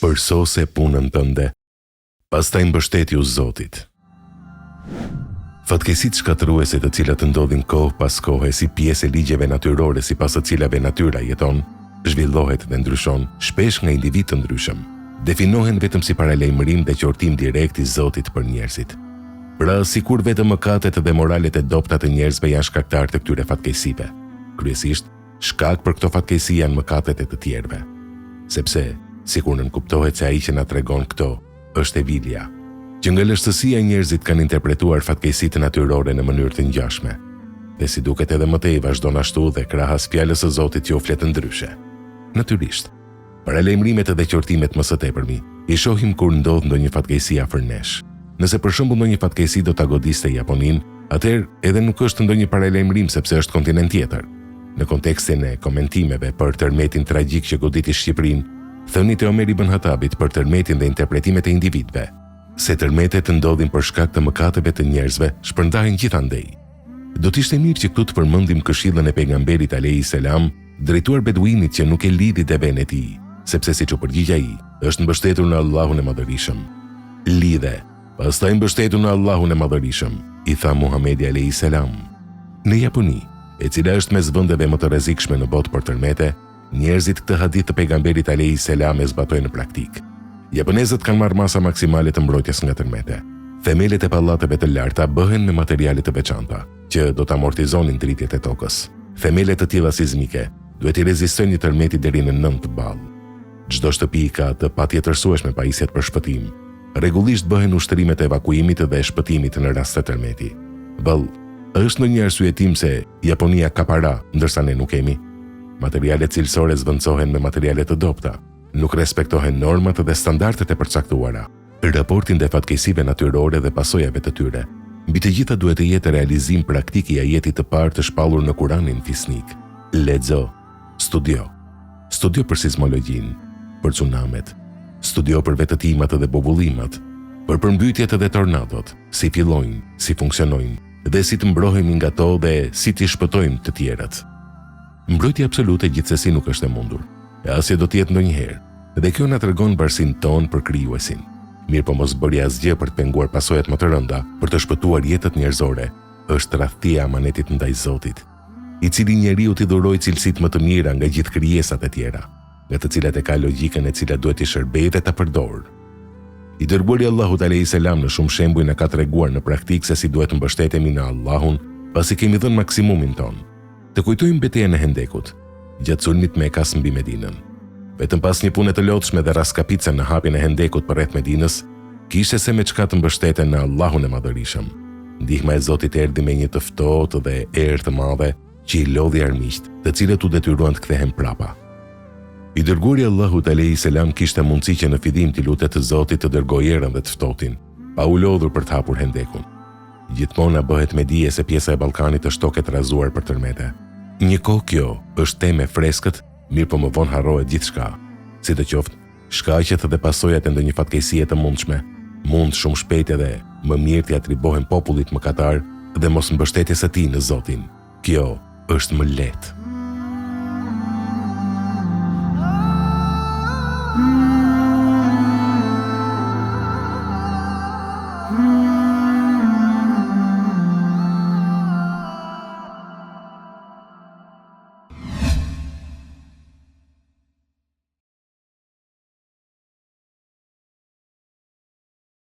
Përsose punën tënde, pastaj mbështeti u Zotit. Fatkeqësitë shkatërruese të cilat ndodhin kohë pas kohe si pjesë e ligjeve natyrore sipas të cilave natyra jeton, zhvillohet dhe ndryshon, shpesh nga individ të ndryshëm, definohen vetëm si paralajmërim dhe qortim direkt i Zotit për njerëzit. Pra, sikur vetëm mëkatet dhe moralet e dobta të njerëzve janë shkaktar të këtyre fatkeqësive. Kryesisht, shkak për këto fatkeqësi janë mëkatet e të tjerëve. Sepse, sikur nënkuptohet se ai që na tregon këto është e vilja, që nga lështësia njerëzit kanë interpretuar fatkeqësitë natyrore në mënyrë të ngjashme. Dhe si duket edhe më tej vazhdon ashtu dhe krahas fjalës së Zotit që u flet ndryshe. Natyrisht, paralajmërimet dhe qortimet më së tepërmi i shohim kur ndodh ndonjë fatkeqësi afër nesh. Nëse për shembull ndonjë fatkeqësi do ta godiste Japoninë, atëherë edhe nuk është ndonjë paralajmërim sepse është kontinent tjetër. Në kontekstin e komentimeve për tërmetin tragjik që goditi Shqipërinë, thënit e Omer ibn Khattabit për tërmetin dhe interpretimet e individëve, se tërmetet ndodhin për shkak të mëkateve të njerëzve, shpërndahen gjithandej. Do t'ishte mirë që këtu të përmendim këshillën e pejgamberit alayhi salam, drejtuar beduinit që nuk e lidhi devën e tij, sepse siç u përgjigj ai, është mbështetur në Allahun e Madhërisëm. Lidhe, pastaj mbështetur në Allahun e Madhërisëm, i tha Muhamedi alayhi salam. Në Japoni, e cila është mes vendeve më të rrezikshme në botë për tërmete, njerëzit këtë hadith të pejgamberit alayhi salam e zbatojnë në praktik. Japonezët kanë marrë masa maksimale të mbrojtjes nga tërmete. Themelet e pallateve të larta bëhen me materiale të veçanta, që do të amortizonin dritjet e tokës. Themelet të tilla sismike duhet i rezistojnë një tërmeti deri në 9 ball. Çdo shtëpi ka të patjetërsueshme pajisjet për shpëtim. Rregullisht bëhen ushtrimet e evakuimit dhe shpëtimit në rast të tërmeti. Është në një arsyetim se Japonia ka para, ndërsa ne nuk kemi. Materialet cilësore zvendçohen me materiale të dobta. Nuk respektohen normat dhe standardet e përcaktuara. Raportin dhe fatkeqësive natyrore dhe pasojave të tyre. Mbi të gjitha duhet të jetë realizim praktik i ajetit të parë të shpallur në Kuranin fisnik. Lexo, studio. Studio për sismologjinë, për tsunamet, studio për vetëtimat dhe bubullimat, për përmbytjet dhe tornadot, si fillojnë, si funksionojnë, dhe si të mbrohemi nga to dhe si të shpëtojmë të tjerët. Mbrojtja absolute gjithsesi nuk është e mundur, e asje do t'jetë ndonjëherë, dhe kjo na tregon varësinë tonë për krijuesin. Mirë po mos bërja asgjë për të penguar pasojat më të rënda, për të shpëtuar jetët njerëzore, është tradhtia e amanetit ndaj Zotit, i cili njeriu t'i dhuroi cilësitë më të mira nga gjithë krijesat e tjera, nga të cilat e ka logjikën e cila duhet t'i shërbejë dhe ta përdorë. I dërguari Allahut alayhi salam në shumë shembuj na ka treguar në praktikë se si duhet të mbështetemi në Allahun, pasi kemi dhënë maksimumin ton. Të kujtojmë betejën e Hendekut, gjatë sulmit Mekas mbi Medinën. Vetëm pas një pune të lodhshme dhe raskapice në hapjen e Hendekut përreth Medinës, kishte se me çka të mbështeten në Allahun e Madhërisëm. Ndihma e Zotit erdhi me një të ftohtë dhe erë të madhe që i lodhi armiqt, të cilët u detyruan të kthehen prapa. I dërguari Allahut alayhi salam kishte mundësi që në fillim t'i lutet të Zotit të dërgojë erën dhe të ftohtin, pa u lodhur për të hapur Hendekun. Gjithmonë bëhet me dije se pjesa e Ballkanit është tokë e rrazuar për tërmete. Një kohë kjo është temë e freskët, mirë po më vonë harrohet gjithçka. Sidoqoftë, shkaqet dhe pasojat e ndonjë fatkeqësie të mundshme mund shumë shpejt edhe më mirë t'i atribohen popullit mëkatar dhe mos mbështetjes së tij në Zotin. Kjo është më lehtë.